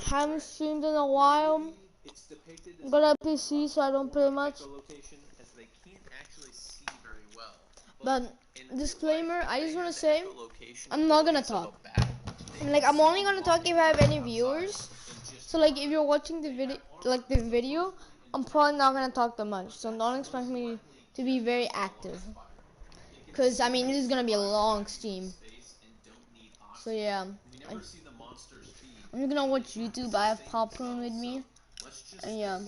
Haven't streamed in a while. Got a PC, so I don't play much. But disclaimer, I just want to say, I'm not gonna talk. Like, I'm only gonna talk if I have any viewers. So like, if you're watching the video, I'm probably not gonna talk that much. So don't expect me to be very active. Cause I mean, this is gonna be a long stream. So yeah, I'm just gonna watch YouTube. I have popcorn with me. And yeah.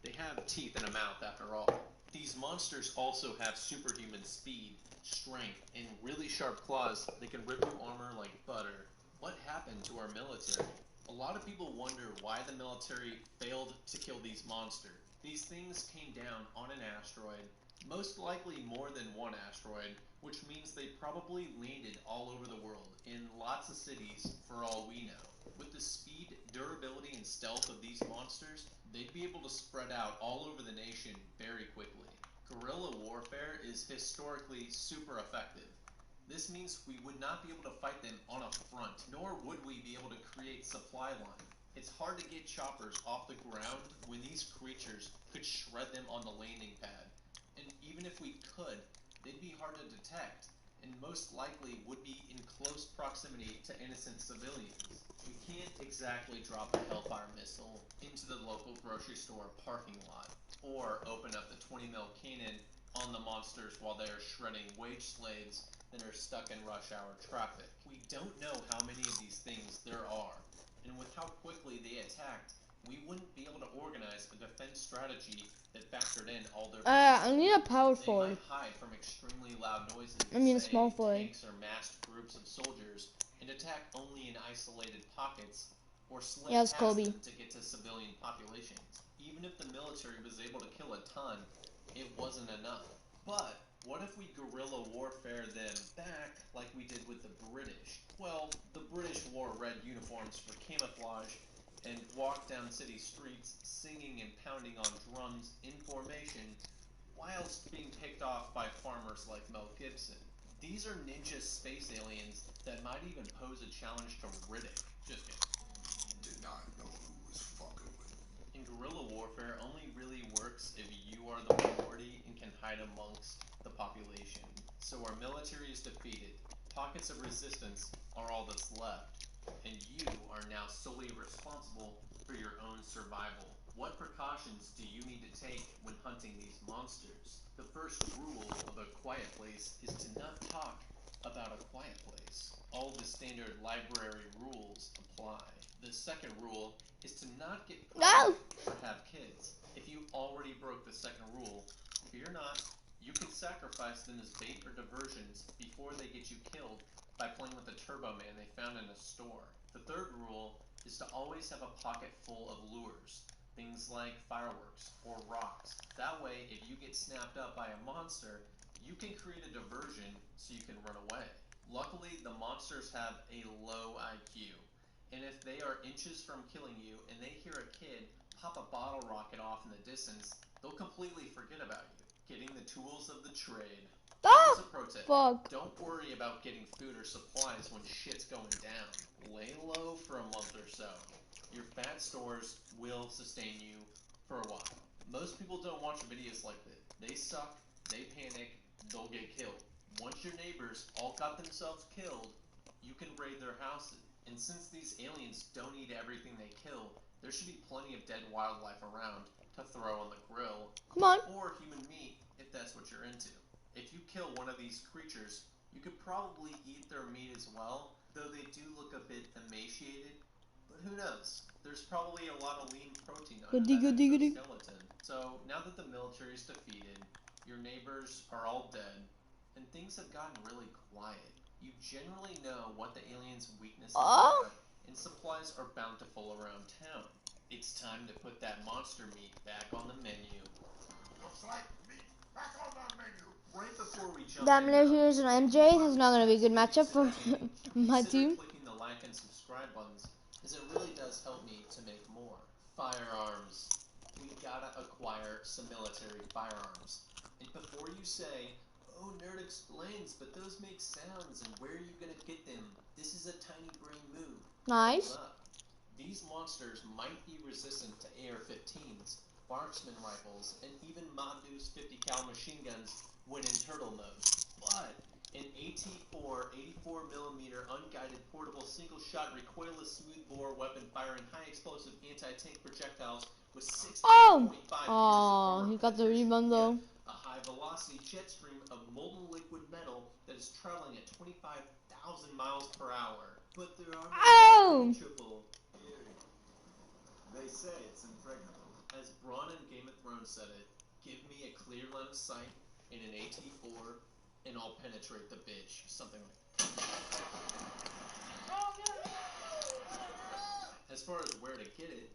They have teeth and a mouth after all. These monsters also have superhuman speed, strength, and really sharp claws that can rip through armor like butter. What happened to our military? A lot of people wonder why the military failed to kill these monsters. These things came down on an asteroid, most likely more than one asteroid, which means they probably landed all over the world, in lots of cities for all we know. With the speed, durability, and stealth of these monsters, they'd be able to spread out all over the nation very quickly. Guerrilla warfare is historically super effective. This means we would not be able to fight them on a front, nor would we be able to create supply line. It's hard to get choppers off the ground when these creatures could shred them on the landing pad. And even if we could, they'd be hard to detect, and most likely would be in close proximity to innocent civilians. We can't exactly drop a Hellfire missile into the local grocery store parking lot, or open up the 20mm cannon on the monsters while they are shredding wage slaves that are stuck in rush hour traffic. We don't know how many of these things there are, and with how quickly they attacked, we wouldn't be able to organize a defense strategy that factored in all their I need a power They forward. might hide from extremely loud noises, I mean, a say small forward. tanks or massed groups of soldiers, and attack only in isolated pockets, or slip past Kobe. them to get to civilian populations. Even if the military was able to kill a ton, it wasn't enough. But what if we guerrilla warfare them back like we did with the British? Well, the British wore red uniforms for camouflage and walked down city streets singing and pounding on drums in formation whilst being picked off by farmers like Mel Gibson. These are ninja space aliens that might even pose a challenge to Riddick. Just kidding. Did not know who was fucking with me. In guerrilla warfare only really works if you are the minority and can hide amongst the population. So our military is defeated, pockets of resistance are all that's left, and you are now solely responsible for your own survival. What precautions do you need to take when hunting these monsters? The first rule of a quiet place is to not talk about a quiet place. All the standard library rules apply. The second rule is to not get pregnant or have kids. If you already broke the second rule, fear not. You can sacrifice them as bait or diversions before they get you killed by playing with the Turbo Man they found in a store. The third rule is to always have a pocket full of lures, things like fireworks or rocks. That way, if you get snapped up by a monster, you can create a diversion so you can run away. Luckily, the monsters have a low IQ, and if they are inches from killing you and they hear a kid pop a bottle rocket off in the distance, they'll completely forget about you. Getting the tools of the trade. Here's a pro tip. Don't worry about getting food or supplies when shit's going down. Lay low for a month or so. Your fat stores will sustain you for a while. Most people don't watch videos like this. They suck, they panic, they'll get killed. Once your neighbors all got themselves killed, you can raid their houses. And since these aliens don't eat everything they kill, there should be plenty of dead wildlife around to throw on the grill. Come on. Or human meat, if that's what you're into. If you kill one of these creatures, you could probably eat their meat as well, though they do look a bit emaciated. But who knows? There's probably a lot of lean protein under that exoskeleton. So now that the military is defeated, your neighbors are all dead, and things have gotten really quiet. You generally know what the aliens' weaknesses are, and supplies are bountiful around town. It's time to put that monster meat back on the menu. Looks like meat back on the menu. Right before we jump Damn, in, here's an MJ. That's not gonna be a good matchup for my team. clicking the like and subscribe buttons, as it really does help me to make more. Firearms. We gotta acquire some military firearms. And before you say, oh, Nerd explains, but those make sounds, and where are you gonna get them? This is a tiny brain Nice. These monsters might be resistant to AR-15s, marksman rifles, and even Madu's 50 cal machine guns when in turtle mode. But an AT-4 84mm unguided portable single-shot recoilless smoothbore weapon firing high-explosive anti-tank projectiles with 16.5 years of armor he got the penetration. rebound though. A high-velocity jet stream of molten liquid metal that is traveling at 25,000 miles per hour. But there are no triple. They say it's impregnable. As Bronn in Game of Thrones said it, give me a clear line of sight in an AT-4 and I'll penetrate the bitch. Something like that. As far as where to get it,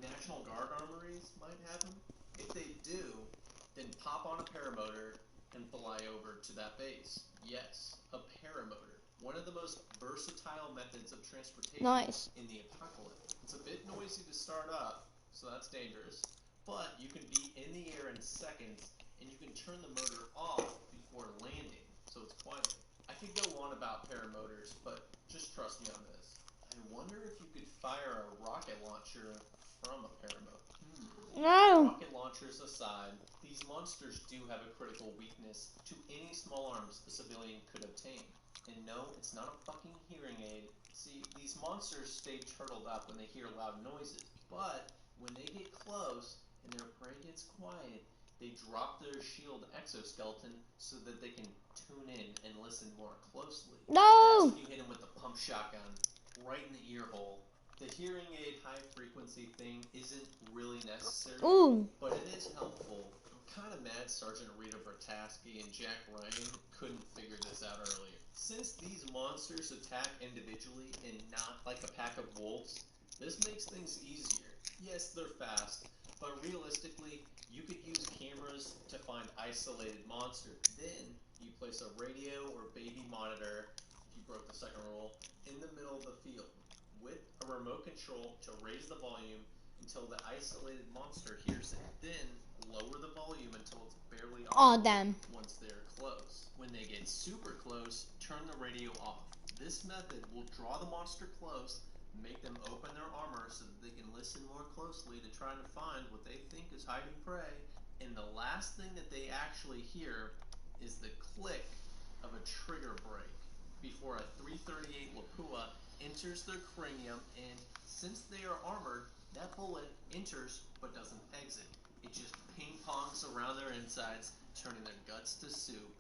National Guard armories might have them. If they do, then pop on a paramotor and fly over to that base. Yes, a paramotor. One of the most versatile methods of transportation in the apocalypse. It's a bit noisy to start up, so that's dangerous. But you can be in the air in seconds, and you can turn the motor off before landing, so it's quiet. I could go on about paramotors, but just trust me on this. I wonder if you could fire a rocket launcher from a paramotor. No. Rocket launchers aside, these monsters do have a critical weakness to any small arms a civilian could obtain. And no, it's not a fucking hearing aid. See, these monsters stay turtled up when they hear loud noises. But when they get close and their prey gets quiet, they drop their shield exoskeleton so that they can tune in and listen more closely. That's when you hit them with the pump shotgun right in the ear hole. The hearing aid high frequency thing isn't really necessary, but it is helpful. I'm kind of mad Sergeant Rita Bertasky and Jack Ryan couldn't figure this out earlier. Since these monsters attack individually and not like a pack of wolves, this makes things easier. Yes, they're fast, but realistically, you could use cameras to find isolated monsters. Then, you place a radio or baby monitor, if you broke the second rule, in the middle of the field, with a remote control to raise the volume until the isolated monster hears it. Then, lower the volume until it's barely audible once they're close. When they get super close, turn the radio off. This method will draw the monster close, make them open their armor so that they can listen more closely to try to find what they think is hiding prey, and the last thing that they actually hear is the click of a trigger break before a 338 Lapua enters their cranium, and since they are armored, that bullet enters but doesn't exit. It just ping-pongs around their insides, turning their guts to soup.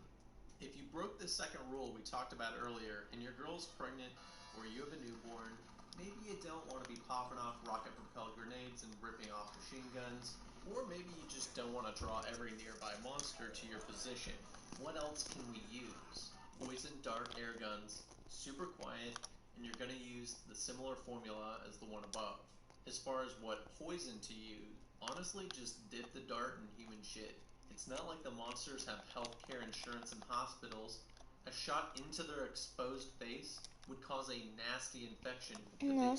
If you broke the second rule we talked about earlier, and your girl's pregnant, or you have a newborn, maybe you don't want to be popping off rocket-propelled grenades and ripping off machine guns, or maybe you just don't want to draw every nearby monster to your position. What else can we use? Poison dart air guns, super quiet, and you're going to use the similar formula as the one above. As far as what poison to use, honestly just dip the dart in human shit. It's not like the monsters have healthcare insurance in hospitals. A shot into their exposed face would cause a nasty infection that they can't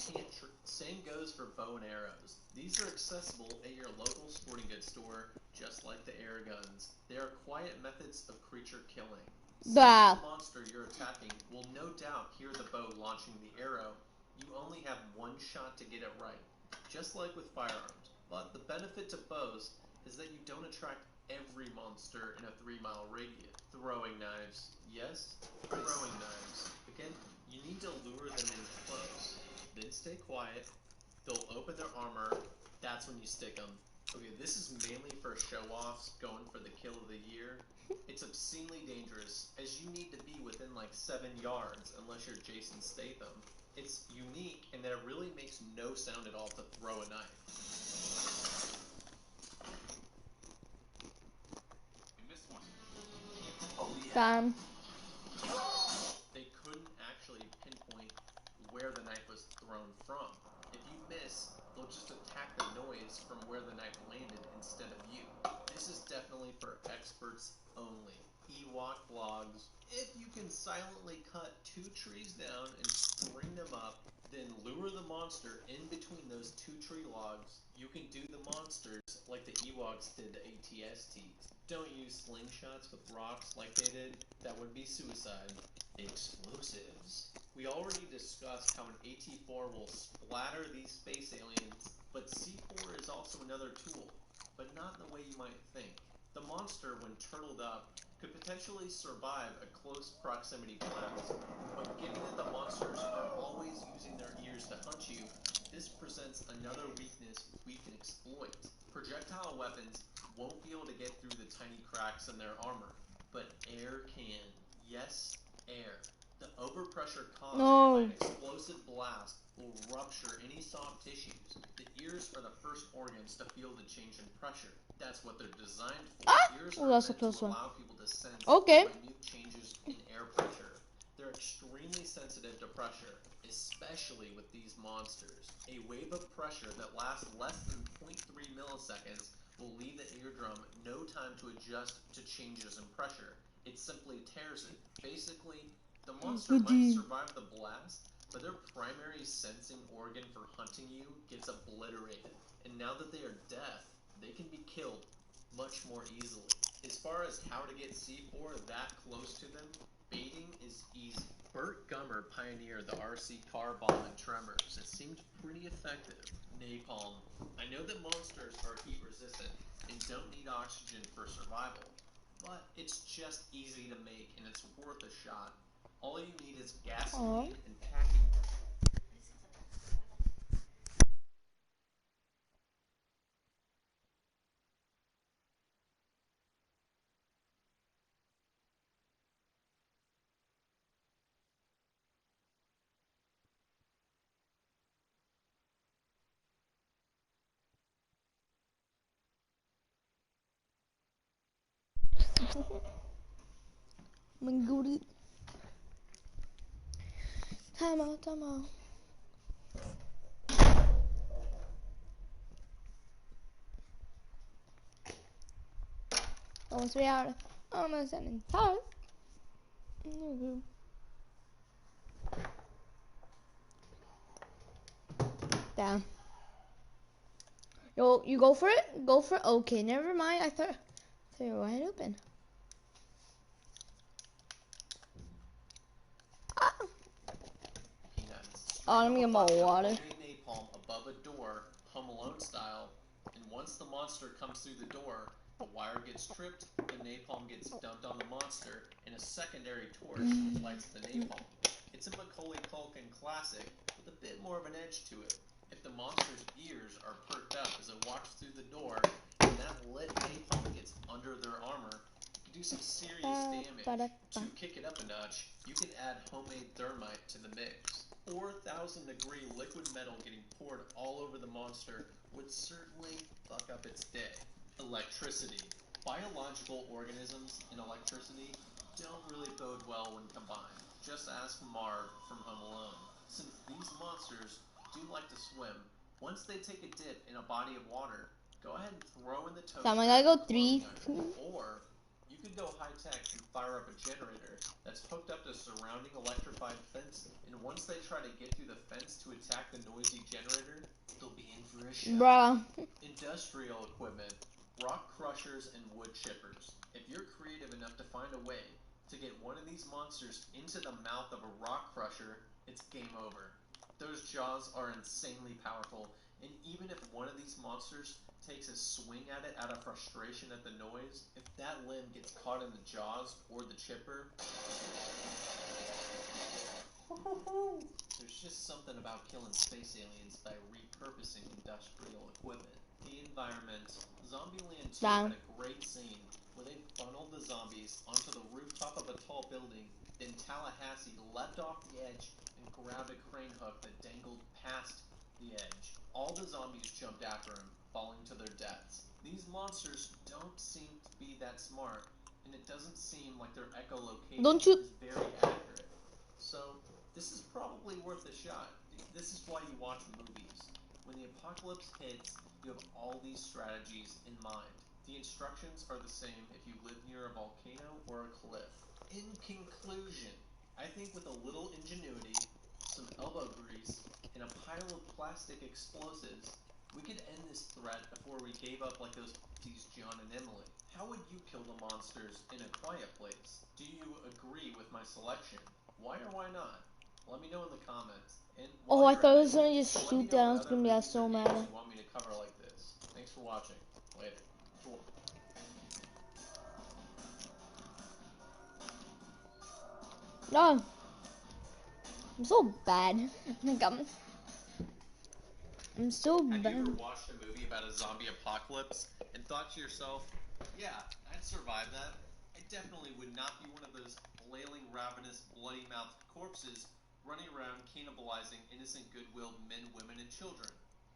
Same goes for bow and arrows. These are accessible at your local sporting goods store, just like the air guns. They are quiet methods of creature killing. The monster you're attacking will no doubt hear the bow launching the arrow. You only have one shot to get it right, just like with firearms. But the benefit to bows is that you don't attract every monster in a 3-mile radius. Throwing knives. Yes, throwing knives. Again, you need to lure them in close. Then stay quiet. They'll open their armor. That's when you stick them. Okay, this is mainly for show-offs going for the kill of the year. It's obscenely dangerous, as you need to be within like 7 yards unless you're Jason Statham. It's unique in that it really makes no sound at all to throw a knife. They couldn't actually pinpoint where the knife was thrown from. If you miss, they'll just attack the noise from where the knife landed instead of you. This is definitely for experts only. Ewok vlogs. If you can silently cut 2 trees down and string them up, then lure the monster in between those 2 tree logs, you can do the monsters like the Ewoks did the ATSTs. Don't use slingshots with rocks like they did. That would be suicide. Explosives. We already discussed how an AT-4 will splatter these space aliens, but C4 is also another tool, but not in the way you might think. The monster, when turtled up, could potentially survive a close proximity blast, but given that the monsters are always using their ears to hunt you, this presents another weakness we can exploit. Projectile weapons won't be able to get through the tiny cracks in their armor, but air can. Yes, air. The overpressure caused by an explosive blast will rupture any soft tissues. The ears are the first organs to feel the change in pressure. That's what they're designed for. Ears are meant to allow people to sense minute changes in air pressure. They're extremely sensitive to pressure, especially with these monsters. A wave of pressure that lasts less than 0.3 milliseconds will leave the eardrum no time to adjust to changes in pressure. It simply tears it. Basically, the monster might survive the blast, but their primary sensing organ for hunting you gets obliterated. And now that they are deaf, they can be killed much more easily. As far as how to get C4 that close to them, baiting is easy. Burt Gummer pioneered the RC car bomb in Tremors. It seemed pretty effective. Napalm. I know that monsters are heat resistant and don't need oxygen for survival, but it's just easy to make and it's worth a shot. All you need is gasoline and packing. Manguri. Tama. Vamos a ver. Vamos a entrar. Damn. Yo, you go for it? Go for it? Okay, never mind. I thought you were wide open. Oh, let me get my water. Napalm above a door, Home Alone style, and once the monster comes through the door, the wire gets tripped, the napalm gets dumped on the monster, and a secondary torch lights the napalm. It's a Macaulay Culkin classic with a bit more of an edge to it. If the monster's ears are perked up as it walks through the door, and that lit napalm gets under their armor, it can do some serious damage. To kick it up a notch, you can add homemade thermite to the mix. 4,000-degree liquid metal getting poured all over the monster would certainly fuck up its day. Electricity. Biological organisms and electricity don't really bode well when combined. Just ask Marv from Home Alone. Since these monsters do like to swim, once they take a dip in a body of water, go ahead and throw in the toaster. So I'm gonna go 3. Or you could go high-tech and fire up a generator that's hooked up to surrounding electrified fencing. And once they try to get through the fence to attack the noisy generator, they'll be in for a shock. Bruh. Industrial equipment, rock crushers and wood chippers. If you're creative enough to find a way to get one of these monsters into the mouth of a rock crusher, it's game over. Those jaws are insanely powerful, and even if one of these monsters takes a swing at it out of frustration at the noise, if that limb gets caught in the jaws or the chipper, there's just something about killing space aliens by repurposing industrial equipment. The environment. Zombieland 2 had a great scene where they funneled the zombies onto the rooftop of a tall building, then Tallahassee leapt off the edge and grabbed a crane hook that dangled past the edge. All the zombies jumped after him, falling to their deaths. These monsters don't seem to be that smart, and it doesn't seem like their echolocation is very accurate. So, this is probably worth a shot. This is why you watch movies. When the apocalypse hits, you have all these strategies in mind. The instructions are the same if you live near a volcano or a cliff. In conclusion, I think with a little ingenuity, some elbow grease, and a pile of plastic explosives, we could end this threat before we gave up like these John and Emily. How would you kill the monsters in a quiet place? Do you agree with my selection? Why or why not? Let me know in the comments. And Oh, while I you're thought at it was gonna it, just let me shoot know down. what It's other gonna be movies or so games mad. you want me to cover like this. Thanks for watching. Later. No, I'm so bad. Like I'm so Have you ever bad. watched a movie about a zombie apocalypse and thought to yourself, yeah, I'd survive that. I definitely would not be one of those flailing, ravenous, bloody-mouthed corpses running around cannibalizing innocent, good-willed men, women, and children.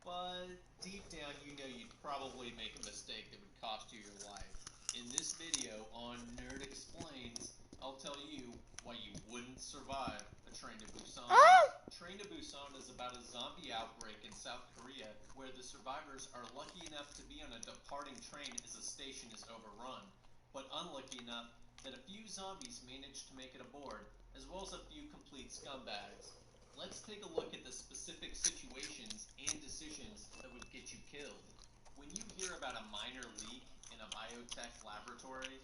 But deep down, you know you'd probably make a mistake that would cost you your life. In this video on Nerd Explains, I'll tell you why you wouldn't survive a Train to Busan. Ah! Train to Busan is about a zombie outbreak in South Korea where the survivors are lucky enough to be on a departing train as the station is overrun, but unlucky enough that a few zombies manage to make it aboard, as well as a few complete scumbags. Let's take a look at the specific situations and decisions that would get you killed. When you hear about a minor leak in a biotech laboratory,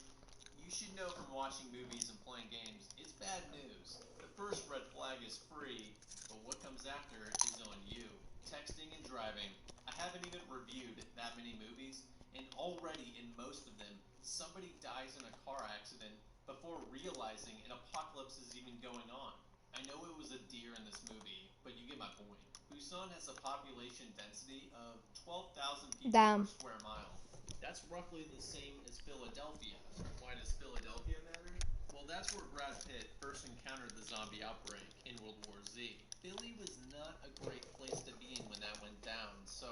you should know from watching movies and playing games, it's bad news. The first red flag is free, but what comes after is on you. Texting and driving. I haven't even reviewed that many movies, and already in most of them, somebody dies in a car accident before realizing an apocalypse is even going on. I know it was a deer in this movie, but you get my point. Busan has a population density of 12,000 people per Damn. square mile. That's roughly the same as Philadelphia. Why does Philadelphia matter? Well, that's where Brad Pitt first encountered the zombie outbreak in World War Z. Philly was not a great place to be in when that went down, so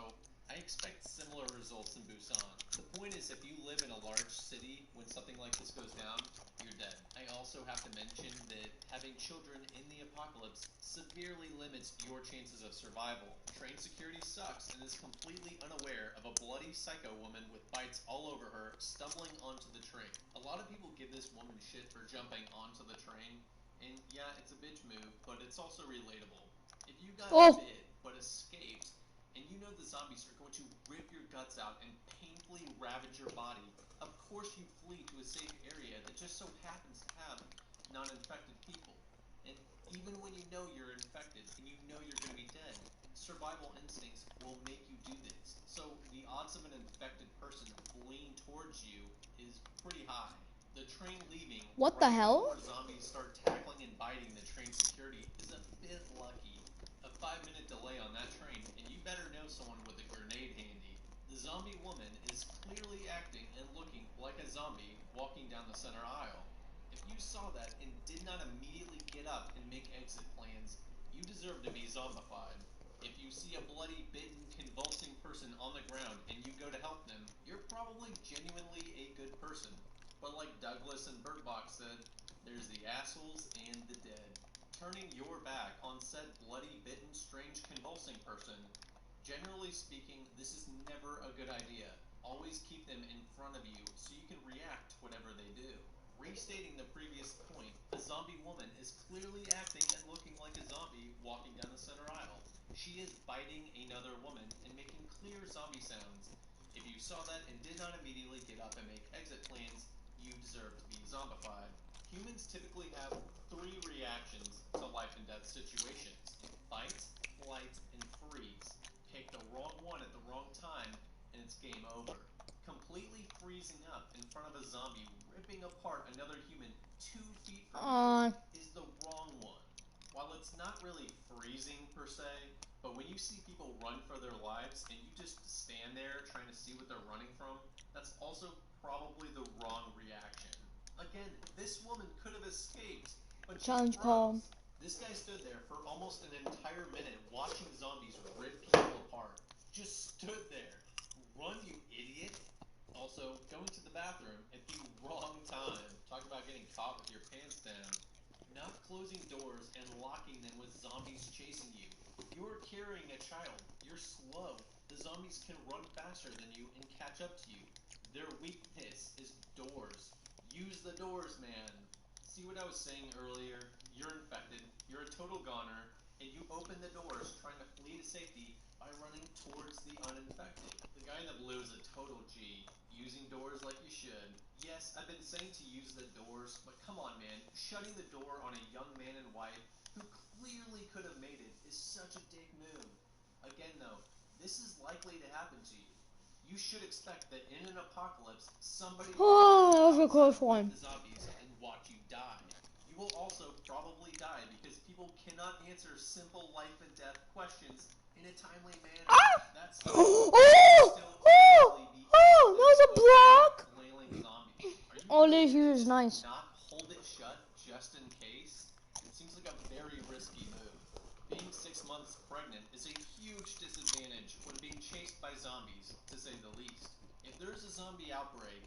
I expect similar results in Busan. The point is, if you live in a large city when something like this goes down, you're dead. I also have to mention that having children in the apocalypse severely limits your chances of survival. Train security sucks and is completely unaware of a bloody psycho woman with bites all over her stumbling onto the train. A lot of people give this woman shit for jumping onto the train, and yeah, it's a bitch move, but it's also relatable. If you got Oh. bit but escaped, and you know the zombies are going to rip your guts out and painfully ravage your body, of course you flee to a safe area that just so happens to have non-infected people. And even when you know you're infected and you know you're going to be dead, survival instincts will make you do this. So the odds of an infected person fleeing towards you is pretty high. The train leaving What the right hell? before zombies start tackling and biting the train security is a bit lucky. A 5-minute delay on that train, and you better know someone with a grenade handy. The zombie woman is clearly acting and looking like a zombie walking down the center aisle. If you saw that and did not immediately get up and make exit plans, you deserve to be zombified. If you see a bloody, bitten, convulsing person on the ground and you go to help them, you're probably genuinely a good person. But like Douglas and Bird Box said, there's the assholes and the dead. Turning your back on said bloody, bitten, strange, convulsing person, generally speaking, this is never a good idea. Always keep them in front of you so you can react to whatever they do. Restating the previous point, a zombie woman is clearly acting and looking like a zombie walking down the center aisle. She is biting another woman and making clear zombie sounds. If you saw that and did not immediately get up and make exit plans, you deserve to be zombified. Humans typically have 3 reactions to life and death situations: fight, flight, and freeze. Pick the wrong one at the wrong time, and it's game over. Completely freezing up in front of a zombie ripping apart another human 2 feet from you is the wrong one. While it's not really freezing per se, but when you see people run for their lives and you just stand there trying to see what they're running from, that's also probably the wrong reaction. Again, this woman could have escaped, but she Challenge call. froze. This guy stood there for almost an entire minute watching zombies rip people apart. Just stood there. Run, you idiot. Also, going to the bathroom at the wrong time. Talk about getting caught with your pants down. Not closing doors and locking them with zombies chasing you. You're carrying a child. You're slow. The zombies can run faster than you and catch up to you. Their weakness is doors. Use the doors, man. See what I was saying earlier? You're infected. You're a total goner. And you open the doors trying to flee to safety by running towards the uninfected. The guy in the blue is a total G, using doors like you should. Yes, I've been saying to use the doors, but come on, man. Shutting the door on a young man and wife who clearly could have made it, is such a dick move. Again though, this is likely to happen to you. You should expect that in an apocalypse, somebody will that was a close one. the zombies and watch you die. You will also probably die because people cannot answer simple life and death questions in a timely manner. Ah! That's That was a block. flailing zombies. Are you Oh, really this here is nice. not hold it shut just in case? It seems like a very risky move. Being 6 months pregnant is a huge disadvantage when being chased by zombies, to say the least. If there's a zombie outbreak,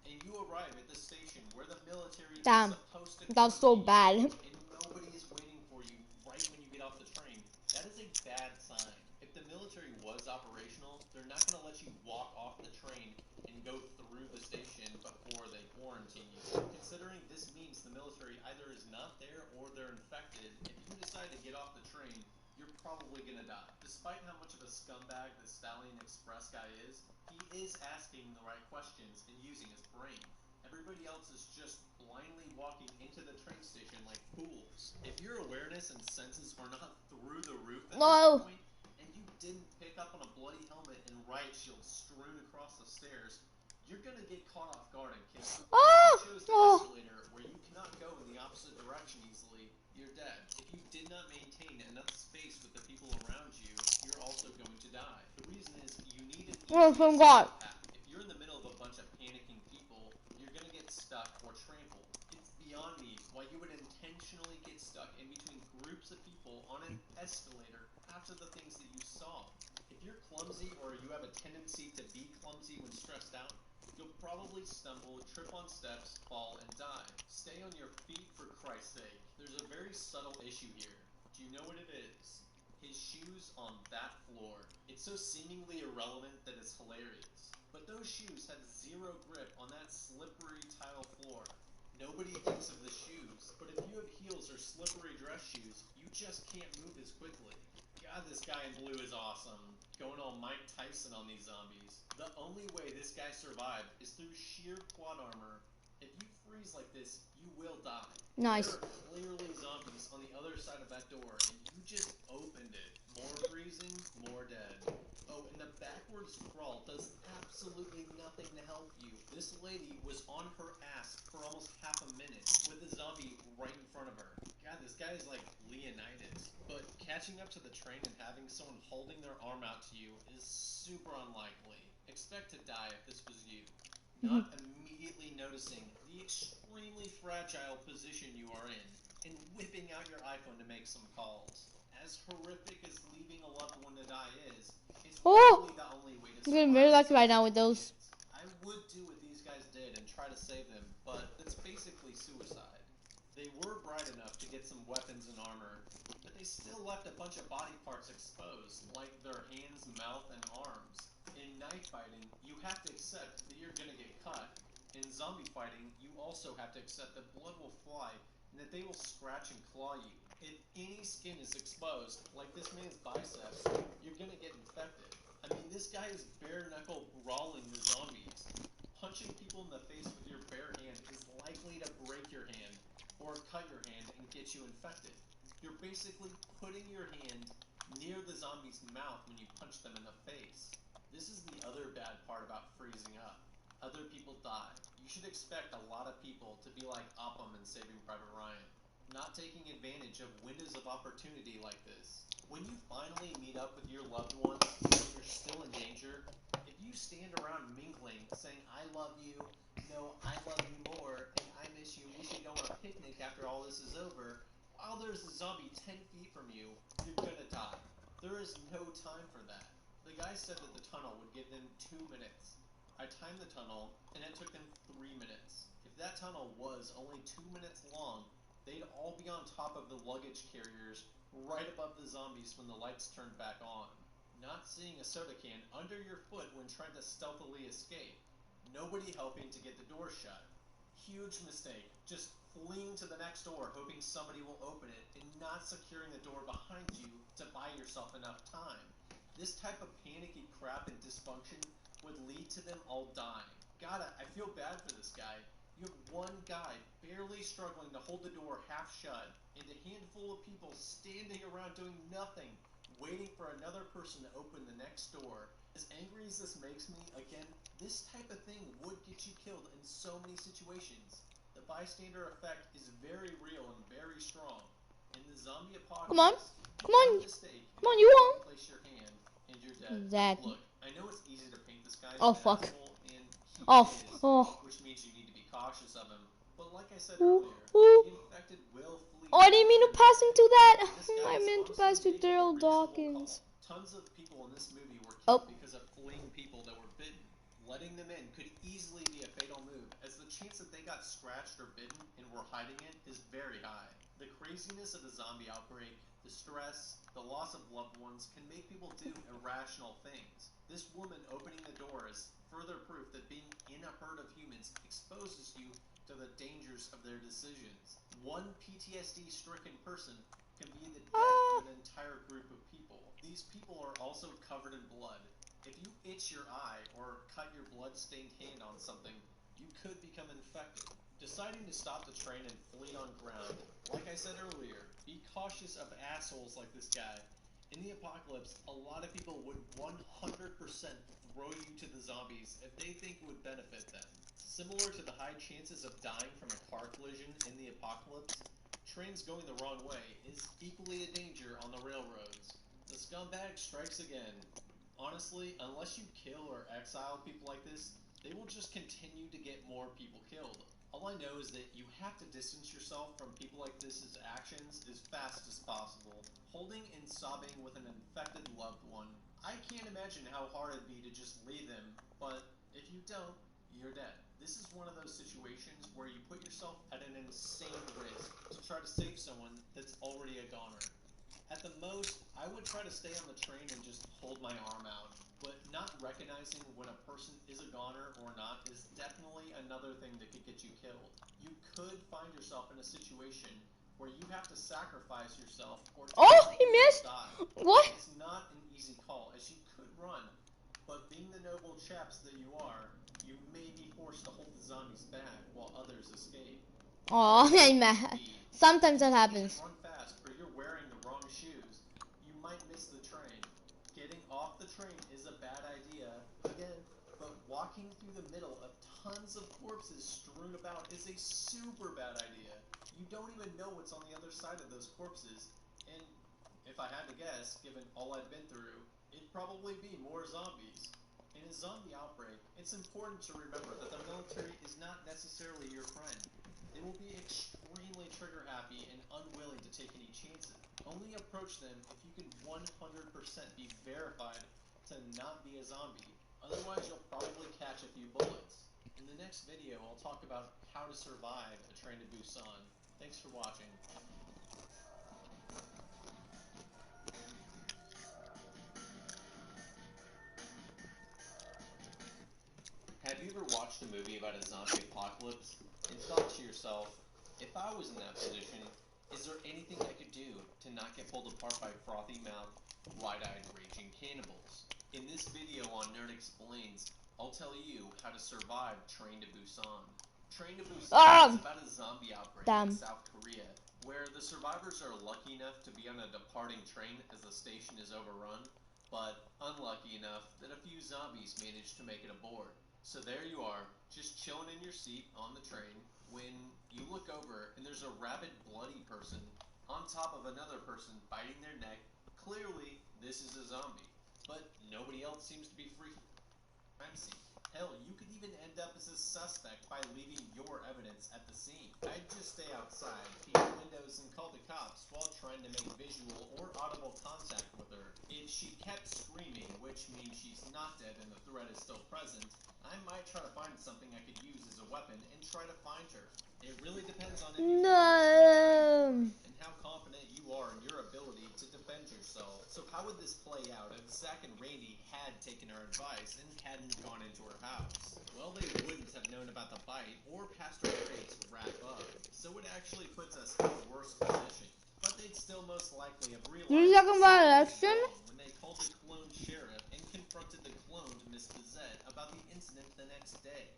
and you arrive at the station where the military is supposed to that's so bad. and nobody is waiting for you right when you get off the train, that is a bad sign. If the military was operational, they're not going to let you walk off the train and go through the station before they quarantine you. Considering this means the military either is not there or they're infected, if you decide to get off the train, you're probably going to die. Despite how much of a scumbag the Stallion Express guy is, he is asking the right questions and using his brain. Everybody else is just blindly walking into the train station like fools. If your awareness and senses are not through the roof at this point, and you didn't pick up on a bloody helmet and riot shield strewn across the stairs, you're gonna get caught off guard and killed. If you chose the escalator where you cannot go in the opposite direction easily, you're dead. If you did not maintain enough space with the people around you, you're also going to die. The reason is you need an easy path. If you're in the middle of a bunch of panicking people, you're gonna get stuck or trampled. It's beyond me why you would intentionally get stuck in between groups of people on an escalator after the things that you saw. If you're clumsy or you have a tendency to be clumsy when stressed out, you'll probably stumble, trip on steps, fall, and die. Stay on your feet for Christ's sake. There's a very subtle issue here. Do you know what it is? His shoes on that floor. It's so seemingly irrelevant that it's hilarious. But those shoes had zero grip on that slippery tile floor. Nobody thinks of the shoes, but if you have heels or slippery dress shoes, you just can't move as quickly. God, this guy in blue is awesome. Going all Mike Tyson on these zombies. The only way this guy survived is through sheer quad armor. If you freeze like this, you will die. Nice. There are clearly zombies on the other side of that door, and you just opened it. More freezing, more dead. Oh, and the backwards crawl does absolutely nothing to help you. This lady was on her ass for almost half a minute with a zombie right in front of her. God, this guy is like Leonidas. But catching up to the train and having someone holding their arm out to you is super unlikely. Expect to die if this was you. Not immediately noticing the extremely fragile position you are in and whipping out your iPhone to make some calls. As horrific as leaving a loved one to die is, it's likely the only way to survive. I'm getting very lucky right now with those. I would do what these guys did and try to save them, but that's basically suicide. They were bright enough to get some weapons and armor, but they still left a bunch of body parts exposed, like their hands, mouth, and arms. In knife fighting, you have to accept that you're gonna get cut. In zombie fighting, you also have to accept that blood will fly and that they will scratch and claw you. If any skin is exposed, like this man's biceps, you're gonna get infected. I mean, this guy is bare-knuckle brawling the zombies. Punching people in the face with your bare hand is likely to break your hand or cut your hand and get you infected. You're basically putting your hand near the zombie's mouth when you punch them in the face. This is the other bad part about freezing up. Other people die. You should expect a lot of people to be like Upham in Saving Private Ryan, not taking advantage of windows of opportunity like this. When you finally meet up with your loved ones when you're still in danger, if you stand around mingling, saying, I love you, no, I love you more, and I miss you, we should go on a picnic after all this is over, while there's a zombie 10 feet from you, you're gonna die. There is no time for that. The guy said that the tunnel would give them 2 minutes. I timed the tunnel, and it took them 3 minutes. If that tunnel was only 2 minutes long, they'd all be on top of the luggage carriers right above the zombies when the lights turned back on. Not seeing a soda can under your foot when trying to stealthily escape. Nobody helping to get the door shut. Huge mistake. Just fleeing to the next door hoping somebody will open it and not securing the door behind you to buy yourself enough time. This type of panicky crap and dysfunction would lead to them all dying. God, I feel bad for this guy. You have one guy barely struggling to hold the door half shut, and a handful of people standing around doing nothing, waiting for another person to open the next door. As angry as this makes me, again, this type of thing would get you killed in so many situations. The bystander effect is very real and very strong. In the zombie Come on. apocalypse, Come on. you make a mistake Come on, you won. place your hand and you're dead. Exactly. Look, I know it's easy to paint this guy as Oh, an fuck. asshole, and he Oh, is, oh. which means you need to be cautious of him. But like I said Ooh, earlier, ooh. the infected will flee. Oh, I didn't mean to pass into that. This guy I is meant to honestly pass to making a Daryl reasonable Dawkins. call. Tons of people in this movie were Oh. killed because of fleeing people that were bitten. Letting them in could easily be a fatal move, as the chance that they got scratched or bitten and were hiding it is very high. The craziness of the zombie outbreak, the stress, the loss of loved ones can make people do irrational things. This woman opening the door is further proof that being in a herd of humans exposes you to the dangers of their decisions. One PTSD-stricken person can be the death of an entire group of people. These people are also covered in blood. If you itch your eye or cut your blood-stained hand on something, you could become infected. Deciding to stop the train and flee on ground, like I said earlier, be cautious of assholes like this guy. In the apocalypse, a lot of people would 100% throw you to the zombies if they think it would benefit them. Similar to the high chances of dying from a car collision in the apocalypse, trains going the wrong way is equally a danger on the railroads. The scumbag strikes again. Honestly, unless you kill or exile people like this, they will just continue to get more people killed. All I know is that you have to distance yourself from people like this' actions as fast as possible. Holding and sobbing with an infected loved one. I can't imagine how hard it'd be to just leave them, but if you don't, you're dead. This is one of those situations where you put yourself at an insane risk to try to save someone that's already a goner. At the most, I would try to stay on the train and just hold my arm out, but not recognizing when a person is a goner or not is definitely another thing that could get you killed. You could find yourself in a situation where you have to sacrifice yourself or He missed. die. What? It's not an easy call, as you could run, but being the noble chaps that you are, you may be forced to hold the zombies back while others escape. Oh, I'm mad. Sometimes that happens. Run fast, or you're wearing the wrong shoes. You might miss the train. Getting off the train is a bad idea, again, but walking through the middle of tons of corpses strewn about is a super bad idea. You don't even know what's on the other side of those corpses, and if I had to guess, given all I've been through, it'd probably be more zombies. In a zombie outbreak, it's important to remember that the military is not necessarily your friend. They will be extremely trigger happy and unwilling to take any chances. Only approach them if you can 100% be verified to not be a zombie. Otherwise, you'll probably catch a few bullets. In the next video, I'll talk about how to survive a train to Busan. Thanks for watching. Have you ever watched a movie about a zombie apocalypse and thought to yourself, if I was in that position, is there anything I could do to not get pulled apart by frothy-mouthed, wide-eyed, raging cannibals? In this video on Nerd Explains, I'll tell you how to survive Train to Busan. Train to Busan is about a zombie outbreak in South Korea, where the survivors are lucky enough to be on a departing train as the station is overrun, but unlucky enough that a few zombies manage to make it aboard. So there you are, just chilling in your seat on the train, when you look over and there's a rabid, bloody person on top of another person biting their neck. Clearly, this is a zombie, but nobody else seems to be free from crime scene. Hell, you could even end up as a suspect by leaving your evidence at the scene. I'd just stay outside, peek windows, and call the cops while trying to make visual or audible contact with her. If she kept screaming, which means she's not dead and the threat is still present, I might try to find something I could use as a weapon and try to find her. It really depends on if you and how confident you are in your ability to defend yourself. So how would this play out if Zach and Randy had taken her advice and hadn't gone into her house? Well, they wouldn't have known about the bite or Pastor Ray to wrap up, so it actually puts us in a worse position. But they'd still most likely have realized you talking about election? when they called the clone sheriff and confronted the cloned Miss Bizette about the incident the next day.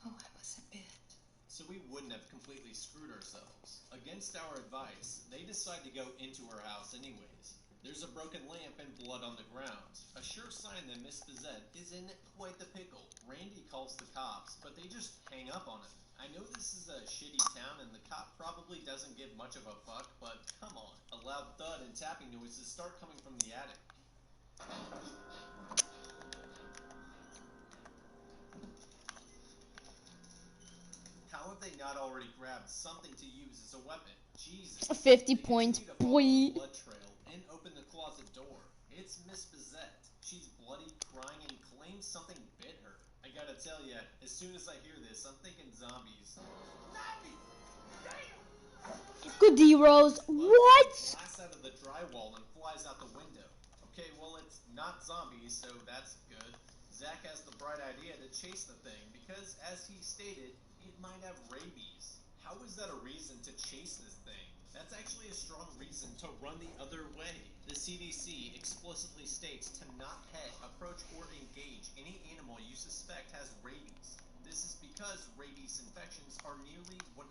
Oh, I was a bit. So we wouldn't have completely screwed ourselves. Against our advice, they decide to go into her house anyways. There's a broken lamp and blood on the ground. A sure sign that Miss Bizet is in quite the pickle. Randy calls the cops, but they just hang up on him. I know this is a shitty town and the cop probably doesn't give much of a fuck, but come on. A loud thud and tapping noises start coming from the attic. How have they not already grabbed something to use as a weapon? Jesus. 50 They points, continue to follow the boy. blood trail and open the closet door. It's Miss Bizet. She's bloody, crying, and claims something bit her. I gotta tell ya, as soon as I hear this, I'm thinking zombies. Zombies! Damn! Good D-Rose. What? Blasts out of the drywall and flies out the window. Okay, well, it's not zombies, so that's good. Zach has the bright idea to chase the thing because, as he stated, it might have rabies. How is that a reason to chase this thing? That's actually a strong reason to run the other way. The CDC explicitly states to not pet, approach, or engage any animal you suspect has rabies. This is because rabies infections are nearly 100%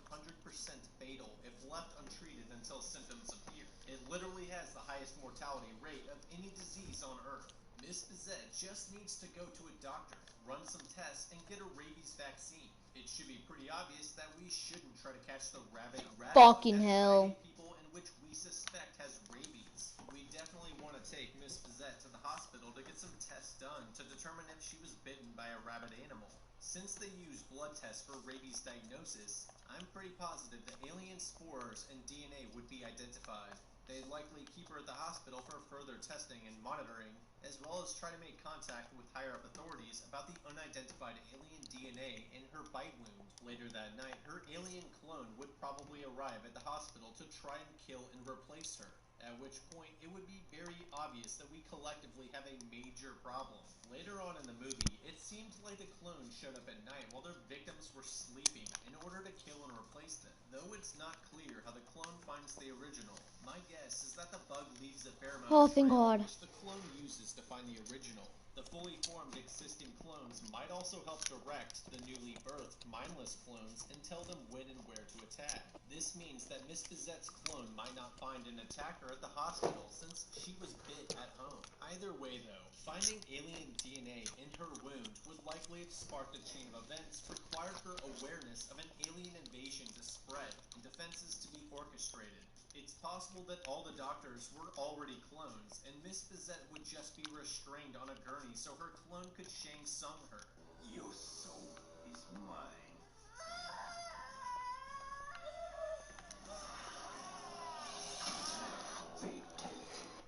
fatal if left untreated until symptoms appear. It literally has the highest mortality rate of any disease on Earth. Miss Bizet just needs to go to a doctor, run some tests, and get a rabies vaccine. It should be pretty obvious that we shouldn't try to catch the rabid rat Fucking that's hell. biting people in which we suspect has rabies. We definitely want to take Miss Bizet to the hospital to get some tests done to determine if she was bitten by a rabid animal. Since they use blood tests for rabies diagnosis, I'm pretty positive that alien spores and DNA would be identified. They'd likely keep her at the hospital for further testing and monitoring, as well as try to make contact with higher-up authorities about the unidentified alien DNA in her bite wound. Later that night, her alien clone would probably arrive at the hospital to try and kill and replace her, at which point it would be very obvious that we collectively have a major problem. Later on in the movie, it seemed like the clones showed up at night while their victims were sleeping in order to kill and replace them. Though it's not clear how the clone finds the original, my guess is that the bug leaves a fair amount Oh, of thank trail God. which the clone uses to find the original. The fully formed existing clones might also help direct the newly birthed mindless clones and tell them when and where to attack. This means that Miss Bizet's clone might not find an attacker at the hospital since she was bit at home. Either way though, finding alien DNA in her wound would likely have sparked a chain of events required for awareness of an alien invasion to spread and defenses to be orchestrated. It's possible that all the doctors were already clones, and Miss Bizet would just be restrained on a gurney so her clone could Shang Tsung her. Your soul is mine.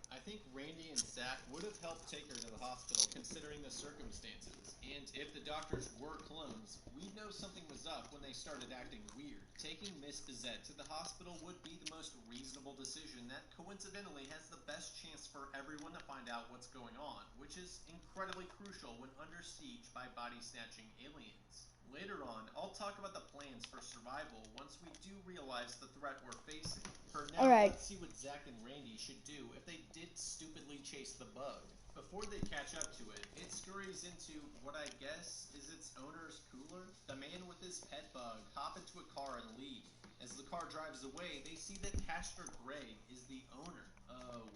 I think Randy and Zach would have helped take her to the hospital considering the circumstances. And if the doctors were clones, we'd know something was up when they started acting weird. Taking Miss Bizet to the hospital would be the most reasonable decision that coincidentally has the best chance for everyone to find out what's going on, which is incredibly crucial when under siege by body-snatching aliens. Later on, I'll talk about the plans for survival once we do realize the threat we're facing. For now, Alright. let's see what Zach and Randy should do if they did stupidly chase the bug. Before they catch up to it, it scurries into what I guess is its owner's cooler. The man with his pet bug hop into a car and leave. As the car drives away, they see that Pastor Greg is the owner.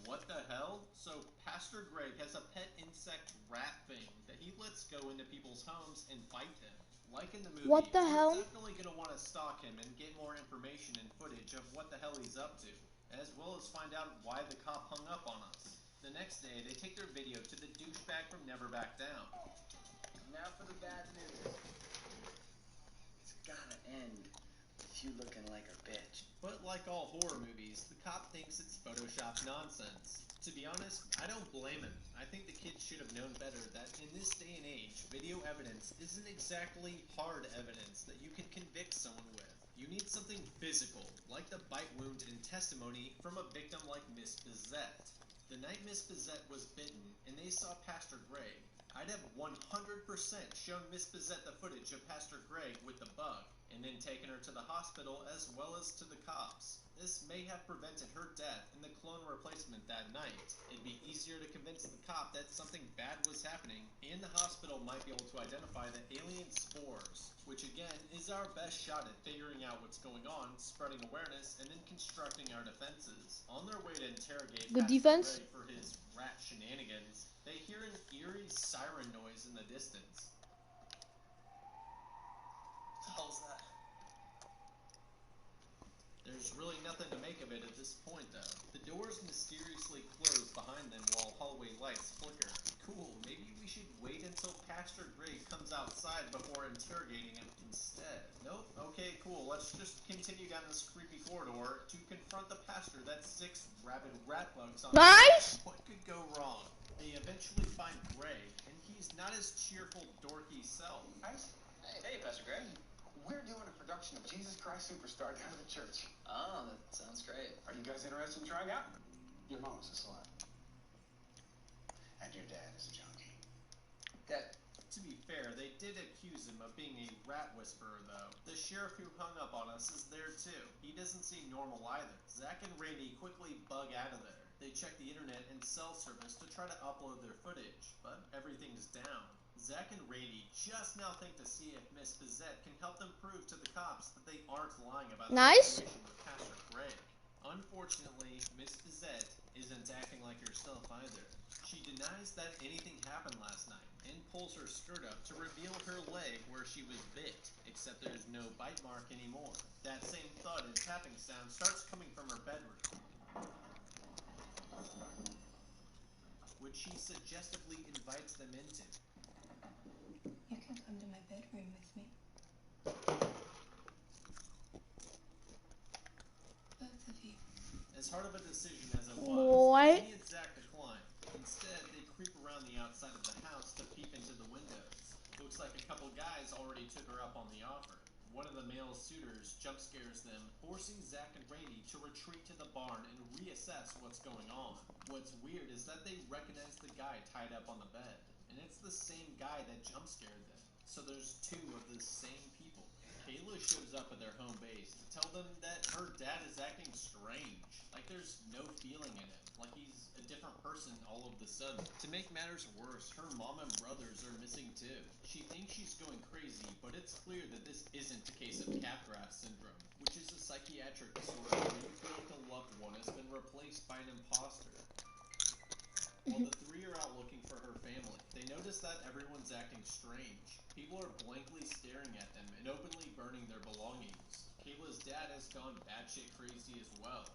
What the hell? So Pastor Greg has a pet insect rat thing that he lets go into people's homes and bite them. Like in the movie, What the we're hell? definitely going to want to stalk him and get more information and footage of what the hell he's up to, as well as find out why the cop hung up on us. The next day, they take their video to the douchebag from Never Back Down. Now for the bad news. It's gotta end with you looking like a bitch. But like all horror movies, the cop thinks it's Photoshop nonsense. To be honest, I don't blame him. I think the kid should have known better that in this day and age, video evidence isn't exactly hard evidence that you can convict someone with. You need something physical, like the bite wound and testimony from a victim like Miss Bizet. The night Miss Bizet was bitten and they saw Pastor Greg, I'd have 100% shown Miss Bizette the footage of Pastor Greg with the bug, and then taken her to the hospital as well as to the cops. This may have prevented her death and the clone replacement that night. It'd be easier to convince the cop that something bad was happening, and the hospital might be able to identify the alien spores, which again is our best shot at figuring out what's going on, spreading awareness, and then constructing our defenses. On their way to interrogate Good Pastor defense. Greg for his rat shenanigans, they hear an eerie siren noise in the distance. What the hell's that? There's really nothing to make of it at this point, though. The doors mysteriously close behind them while hallway lights flicker. Cool, maybe we should wait until Pastor Greg comes outside before interrogating him instead. Nope, okay, cool. Let's just continue down this creepy corridor to confront the pastor that's 6 rabid rat bugs on Nice! What could go wrong? They eventually find Greg, and he's not his cheerful, dorky self. Nice. Hey, Pastor Greg. We're doing a production of Jesus Christ Superstar down at the church. Oh, that sounds great. Are you guys interested in trying out? Your mom's a slut. And your dad is a junkie. Dad. To be fair, they did accuse him of being a rat whisperer, though. The sheriff who hung up on us is there, too. He doesn't seem normal either. Zach and Randy quickly bug out of there. They check the internet and cell service to try to upload their footage, but everything's down. Zach and Randy just now think to see if Miss Bizette can help them prove to the cops that they aren't lying about the Nice. situation with Pastor Greg. Unfortunately, Miss Bizette isn't acting like herself either. She denies that anything happened last night and pulls her skirt up to reveal her leg where she was bit, except there's no bite mark anymore. That same thud and tapping sound starts coming from her bedroom, which she suggestively invites them into. You can come to my bedroom with me. Both of you. As hard of a decision as it was, What? she and Zach decline. Instead, they creep around the outside of the house to peep into the windows. Looks like a couple guys already took her up on the offer. One of the male suitors jump scares them, forcing Zach and Randy to retreat to the barn and reassess what's going on. What's weird is that they recognize the guy tied up on the bed, and it's the same guy that jump scared them. So there's 2 of the same people. Kayla shows up at their home base to tell them that her dad is acting strange. Like there's no feeling in him. Like he's a different person all of a sudden. To make matters worse, her mom and brothers are missing too. She thinks she's going crazy, but it's clear that this isn't a case of Capgras syndrome, which is a psychiatric disorder where you feel like a loved one has been replaced by an imposter. While the 3 are out looking for her family, they notice that everyone's acting strange. People are blankly staring at them and openly burning their belongings. Kayla's dad has gone batshit crazy as well.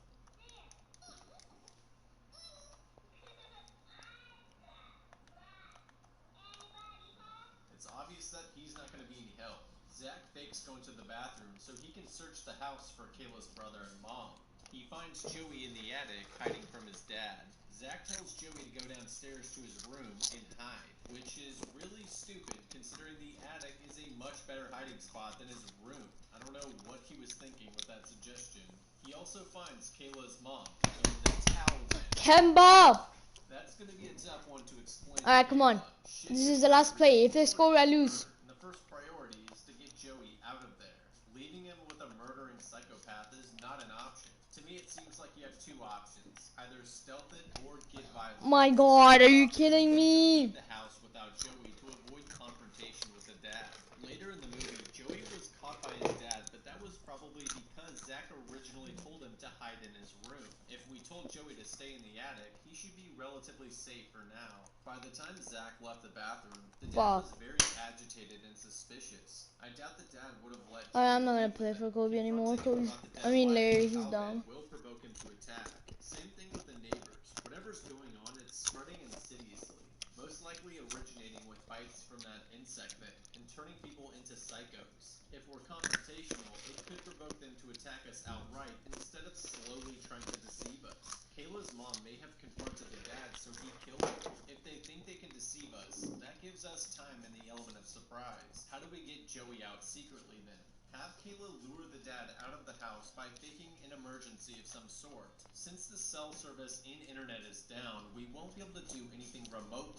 It's obvious that he's not going to be any help. Zach fakes going to the bathroom so he can search the house for Kayla's brother and mom. He finds Joey in the attic, hiding from his dad. Zach tells Joey to go downstairs to his room and hide, which is really stupid considering the attic is a much better hiding spot than his room. I don't know what he was thinking with that suggestion. He also finds Kayla's mom, so the towel vent. Kemba! That's going to be a tough one to explain. Alright, come on. This is the last play. If they score, I lose. The first priority is to get Joey out of there. Leaving him with a murdering psychopath is not an option. To me, it seems like you have 2 options. Either stealth it or get violent. My god, are you kidding me? The house without Joey to avoid confrontation with the dad. Later in the movie, Joey was caught by his dad, but that was probably because Zach originally told him to hide in his room. If we told Joey to stay in the attic, he should be relatively safe for now. By the time Zach left the bathroom, the dad was very agitated and suspicious. I doubt the dad would have let I'm not gonna play for Kobe anymore. Larry, he's dumb. Will provoke him to attack. Same thing with the neighbors. Whatever's going on, it's spreading insidiously. Most likely originating with bites from that insect thing and turning people into psychos. If we're confrontational, it could provoke them to attack us outright instead of slowly trying to deceive us. Kayla's mom may have confronted the dad, so he killed her. If they think they can deceive us, that gives us time and the element of surprise. How do we get Joey out secretly then? Have Kayla lure the dad out of the house by faking an emergency of some sort. Since the cell service and internet is down, we won't be able to do anything remotely.